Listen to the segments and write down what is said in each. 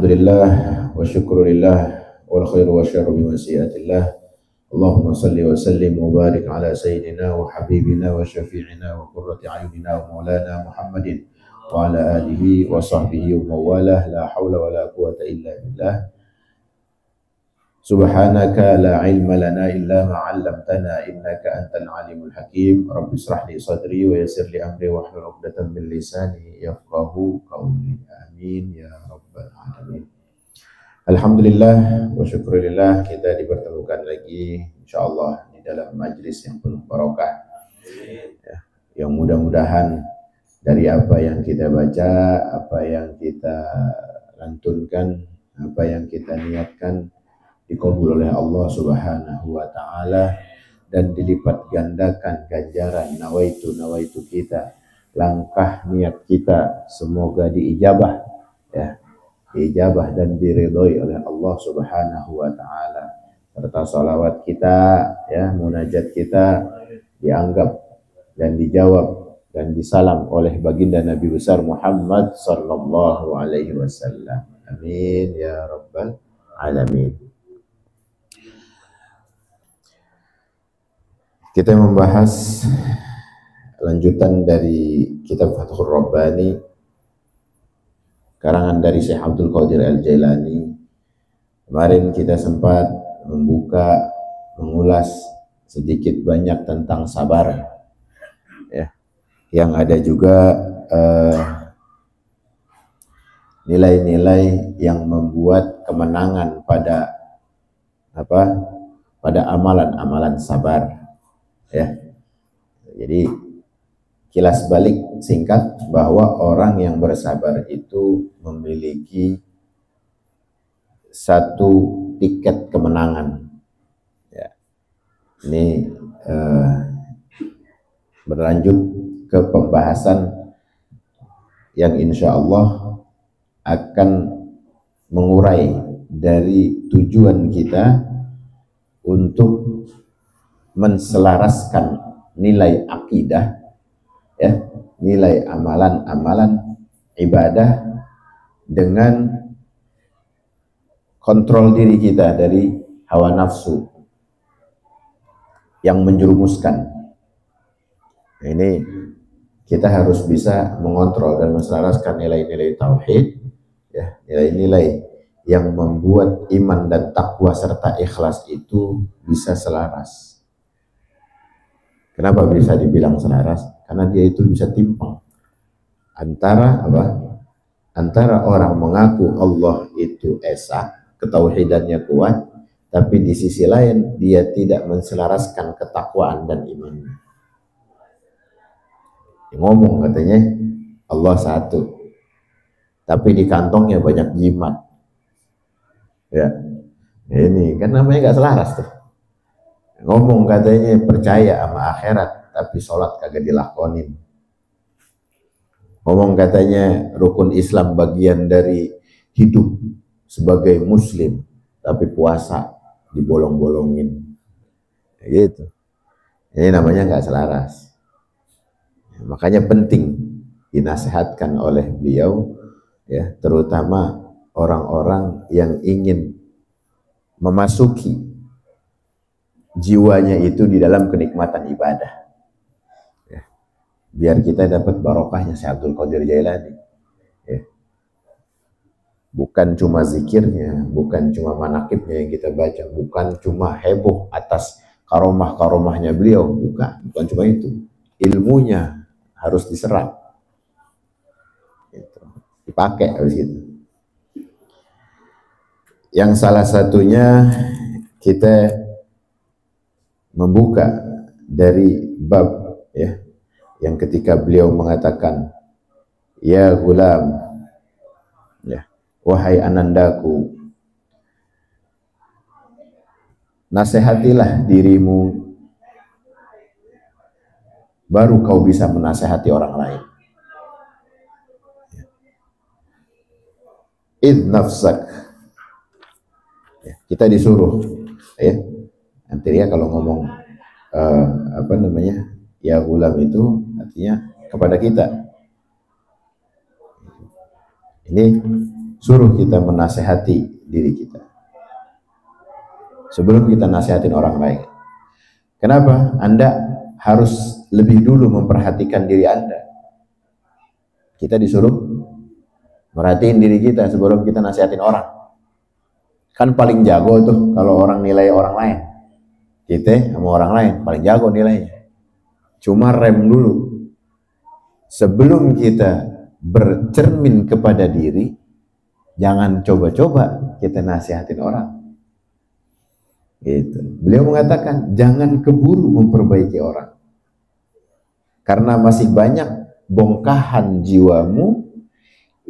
Alhamdulillah wa syukurillah wal khairu wa syarru bi masyiatillah. Allahumma salli wa sallim wa barik ala sayyidina wa habibina wa syafi'ina wa qurrati ayunina wa maulana Muhammadin wa ala alihi wa sahbihi wa mawalah. La hawla wa la quwata illa billah. Subhanaka la ilma lana illa ma 'allamtana innaka antal alimul hakim. Rabbi israh li sadri wa yassir li amri wa hlul 'uqdatam min lisani yafqahu qawli. Amin ya rabbal alamin. Alhamdulillah wa syukurillah, kita dipertemukan lagi insyaallah di dalam majlis yang penuh barokah. Ya, yang mudah-mudahan dari apa yang kita baca, apa yang kita lantunkan, apa yang kita niatkan dikabul oleh Allah Subhanahu wa taala dan dilipat gandakan ganjaran nawaitu kita, langkah niat kita semoga diijabah, ya, diijabah dan diridhoi oleh Allah Subhanahu wa taala, serta salawat kita, ya, munajat kita dianggap dan dijawab dan disalam oleh baginda Nabi besar Muhammad sallallahu alaihi wasallam. Amin ya rabbal alamin. Kita membahas lanjutan dari kitab Fathur Rabbani karangan dari Syekh Abdul Qadir Al-Jailani. Kemarin kita sempat mengulas sedikit banyak tentang sabar, ya, yang ada juga nilai-nilai yang membuat kemenangan pada amalan-amalan sabar, ya. Jadi kilas balik singkat bahwa orang yang bersabar itu memiliki satu tiket kemenangan, ya. Ini berlanjut ke pembahasan yang insya Allah akan mengurai dari tujuan kita untuk menselaraskan nilai akidah, ya, nilai amalan-amalan ibadah dengan kontrol diri kita dari hawa nafsu yang menjerumuskan. Nah, ini kita harus bisa mengontrol dan menselaraskan nilai-nilai tauhid, ya, nilai-nilai yang membuat iman dan takwa serta ikhlas itu bisa selaras. Kenapa bisa dibilang selaras? Karena dia itu bisa timpang antara antara orang mengaku Allah itu esa, ketauhidannya kuat, tapi di sisi lain dia tidak menselaraskan ketakwaan dan imannya. Ngomong katanya Allah satu, tapi di kantongnya banyak jimat, ya. Ini kan namanya nggak selaras tuh. Ngomong katanya percaya sama akhirat, tapi sholat kagak dilakonin. Ngomong katanya rukun Islam bagian dari hidup sebagai muslim, tapi puasa dibolong-bolongin, gitu. Ini namanya nggak selaras. Makanya penting dinasehatkan oleh beliau, ya, terutama orang-orang yang ingin memasuki jiwanya itu di dalam kenikmatan ibadah, ya, biar kita dapat barokahnya Syekh Abdul Qadir Jailani, ya. Bukan cuma zikirnya, bukan cuma manakibnya yang kita baca, bukan cuma heboh atas karomah-karomahnya beliau, bukan cuma itu. Ilmunya harus diserap, gitu, dipakai harus gitu. Yang salah satunya kita membuka dari bab, ya, yang ketika beliau mengatakan ya gulam, ya, wahai anandaku, nasihatilah dirimu baru kau bisa menasihati orang lain. Id nafsak, ya, kita disuruh, ya. Nanti ya kalau ngomong ya gulam itu artinya kepada kita. Ini suruh kita menasehati diri kita sebelum kita nasihatin orang lain. Kenapa? Anda harus lebih dulu memperhatikan diri Anda. Kita disuruh merhatiin diri kita sebelum kita nasihatin orang. Kan paling jago tuh kalau orang nilai orang lain. Kita sama orang lain paling jago nilainya. Cuma rem dulu. Sebelum kita bercermin kepada diri, jangan coba-coba kita nasihatin orang. Gitu. Beliau mengatakan jangan keburu memperbaiki orang, karena masih banyak bongkahan jiwamu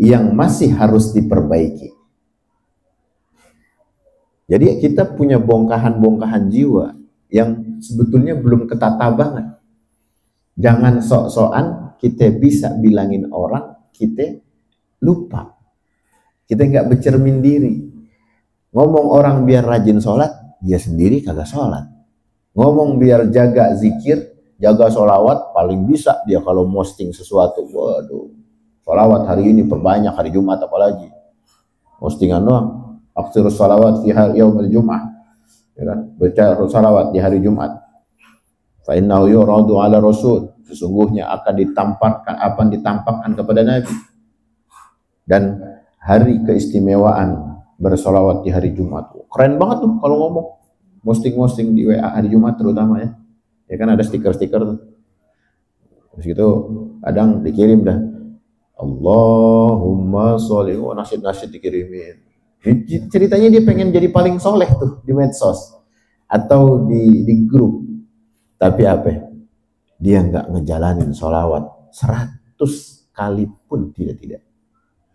yang masih harus diperbaiki. Jadi kita punya bongkahan-bongkahan jiwa yang sebetulnya belum ketata banget. Jangan sok-sokan kita bisa bilangin orang, kita lupa. Kita nggak bercermin diri. Ngomong orang biar rajin sholat, dia sendiri kagak sholat. Ngomong biar jaga zikir, jaga sholawat, paling bisa dia kalau posting sesuatu. Waduh, sholawat hari ini perbanyak, hari Jumat apalagi. Postingan doang. Akhirus sholawat fi yaumil Jum'ah. Ya kan? Baca sholawat di hari Jumat. Fa innahu yuradu ala rasul. Sesungguhnya akan ditampakkan kepada Nabi. Dan hari keistimewaan bersolawat di hari Jumat. Keren banget tuh kalau ngomong. Posting di WA hari Jumat terutama ya. Ya kan ada stiker-stiker tuh. Terus gitu kadang dikirim dah. Allahumma sholli, nasyid-nasyid dikirimin. Ceritanya dia pengen jadi paling soleh tuh di medsos atau di grup. Tapi apa? Dia nggak ngejalanin sholawat 100 kali pun tidak.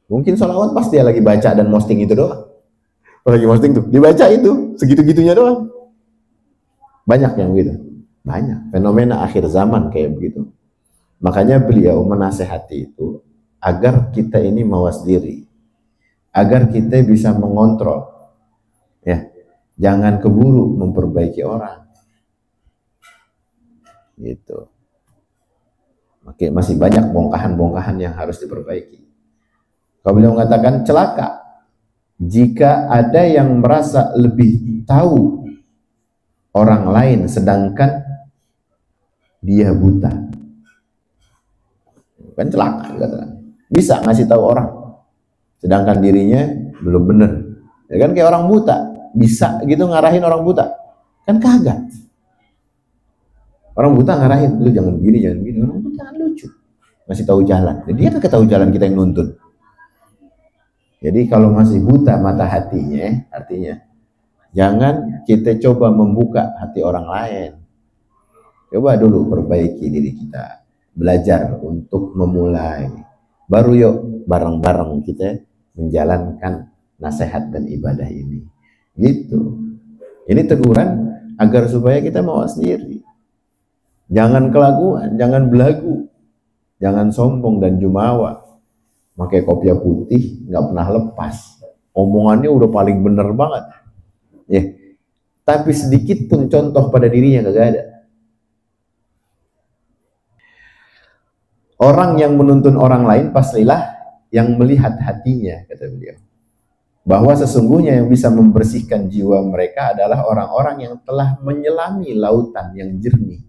Mungkin sholawat pas dia lagi baca dan posting itu doang. Lagi posting tuh, dibaca itu, segitu-gitunya doang. Banyak yang begitu. Banyak. Fenomena akhir zaman kayak begitu. Makanya beliau menasehati itu agar kita ini mawas diri. Agar kita bisa mengontrol. Ya, jangan keburu memperbaiki orang. Gitu. Masih banyak bongkahan-bongkahan yang harus diperbaiki. Kalau beliau mengatakan celaka jika ada yang merasa lebih tahu orang lain sedangkan dia buta. Kan celaka katakan. Bisa ngasih tahu orang sedangkan dirinya belum benar. Ya kan kayak orang buta, bisa gitu ngarahin orang buta. Kan kagak. Orang buta ngarahin, lu jangan begini. Orang buta kan lucu. Ngasih tahu jalan. Jadi dia kagak tahu jalan, kita yang nuntun. Jadi kalau masih buta mata hatinya, artinya jangan kita coba membuka hati orang lain. Coba dulu perbaiki diri kita, belajar untuk memulai. Baru yuk bareng-bareng kita menjalankan nasihat dan ibadah ini. Gitu. Ini teguran agar supaya kita mawas diri. Jangan kelakuan, jangan belagu, jangan sombong dan jumawa. Pakai kopiah putih nggak pernah lepas. Omongannya udah paling bener banget. Ya. Tapi sedikit pun contoh pada dirinya kagak ada. Orang yang menuntun orang lain pastilah yang melihat hatinya, kata beliau. Bahwa sesungguhnya yang bisa membersihkan jiwa mereka adalah orang-orang yang telah menyelami lautan yang jernih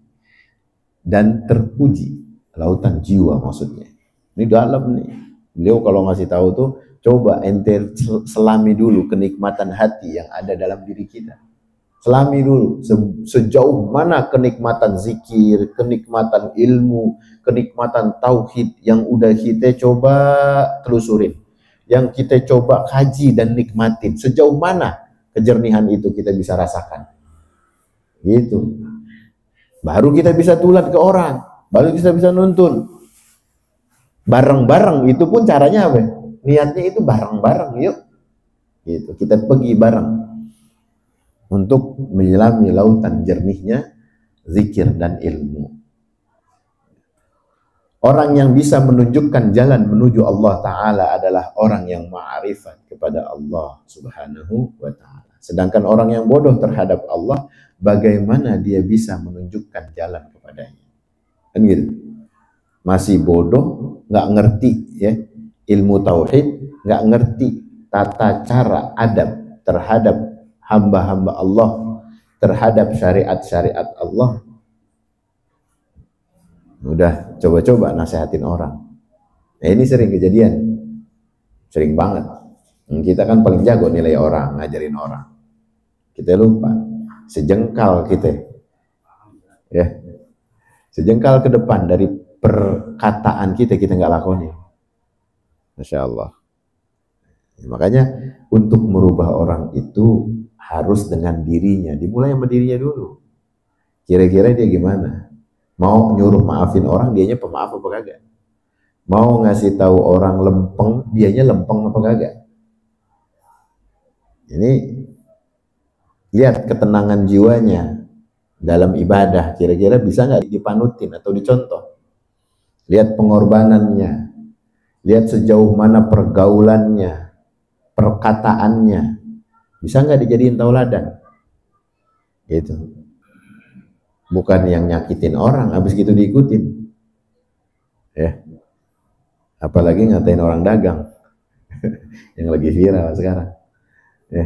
dan terpuji. Lautan jiwa maksudnya. Ini dalam nih. Beliau kalau ngasih tahu tuh, coba ente selami dulu kenikmatan hati yang ada dalam diri kita. Selami dulu sejauh mana kenikmatan zikir, kenikmatan ilmu, kenikmatan tauhid yang udah kita coba telusurin, yang kita coba kaji dan nikmatin. Sejauh mana kejernihan itu kita bisa rasakan. Gitu. Baru kita bisa tular ke orang, baru kita bisa nuntun. Bareng-bareng itu pun caranya apa? Niatnya itu bareng-bareng, yuk. Gitu. Kita pergi bareng untuk menyelami lautan jernihnya zikir dan ilmu. Orang yang bisa menunjukkan jalan menuju Allah Ta'ala adalah orang yang ma'rifat kepada Allah Subhanahu wa Ta'ala. Sedangkan orang yang bodoh terhadap Allah, bagaimana dia bisa menunjukkan jalan kepadanya? Kan gitu. Masih bodoh, nggak ngerti ya ilmu tauhid, nggak ngerti tata cara adab terhadap hamba-hamba Allah, terhadap syariat-syariat Allah, udah coba-coba nasehatin orang. Nah, ini sering kejadian, sering banget. Kita kan paling jago nilai orang, ngajarin orang. Kita lupa, sejengkal kita, ya, sejengkal ke depan dari perkataan kita nggak lakoni. Masya Allah. Makanya untuk merubah orang itu harus dengan dirinya, dimulai sama dirinya dulu. Kira-kira dia gimana? Mau nyuruh maafin orang, dianya pemaaf apa kagak? Mau ngasih tahu orang lempeng, dianya lempeng apa kagak? Ini lihat ketenangan jiwanya dalam ibadah, kira-kira bisa nggak dipanutin atau dicontoh? Lihat pengorbanannya, lihat sejauh mana pergaulannya, perkataannya, bisa nggak dijadiin tauladan? Gitu. Bukan yang nyakitin orang, habis gitu diikutin, ya. Apalagi ngatain orang dagang, yang lagi viral sekarang, ya.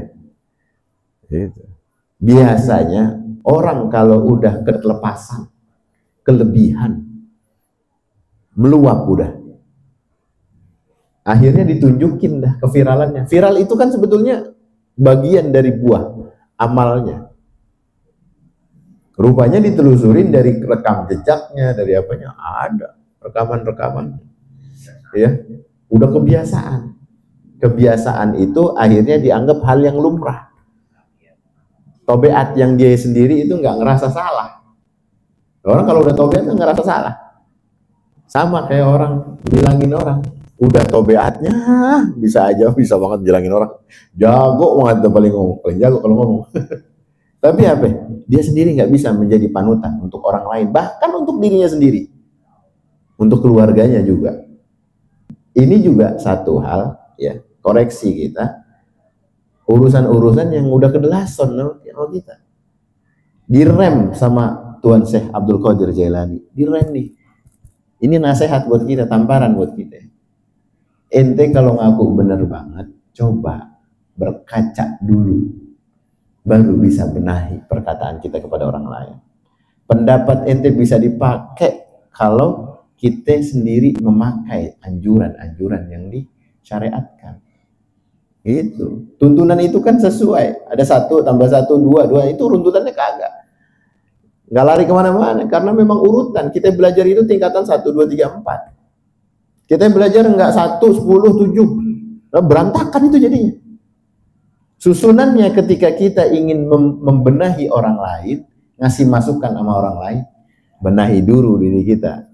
Gitu. Biasanya orang kalau udah kelepasan, kelebihan, meluap udah, akhirnya ditunjukin dah keviralannya. Viral itu kan sebetulnya bagian dari buah amalnya. Rupanya ditelusurin dari rekam jejaknya, dari apanya, ada rekaman-rekaman. Ya, udah kebiasaan. Kebiasaan itu akhirnya dianggap hal yang lumrah. Tobeat yang dia sendiri itu nggak ngerasa salah. Orang kalau udah tobeat kan ngerasa salah. Sama kayak orang bilangin orang, udah tobeatnya bisa banget bilangin orang, jago banget, paling jago kalau ngomong. Tapi apa? Dia sendiri nggak bisa menjadi panutan untuk orang lain, bahkan untuk dirinya sendiri, untuk keluarganya juga. Ini juga satu hal, ya, koreksi kita. Urusan-urusan yang udah kedelasan sama kita, direm sama Tuan Syekh Abdul Qadir Jailani, direm nih. Ini nasihat buat kita, tamparan buat kita. Ente kalau ngaku bener banget, coba berkaca dulu, baru bisa benahi perkataan kita kepada orang lain. Pendapat ente bisa dipakai kalau kita sendiri memakai anjuran-anjuran yang disyariatkan. Itu tuntunan itu kan sesuai, ada 1 tambah 1 2 itu runtutannya kagak, nggak lari kemana-mana, karena memang urutan kita belajar itu tingkatan 1 2 3 4. Kita belajar nggak 1 10 7, berantakan itu jadinya. Susunannya ketika kita ingin membenahi orang lain, ngasih masukan sama orang lain, benahi dulu diri kita.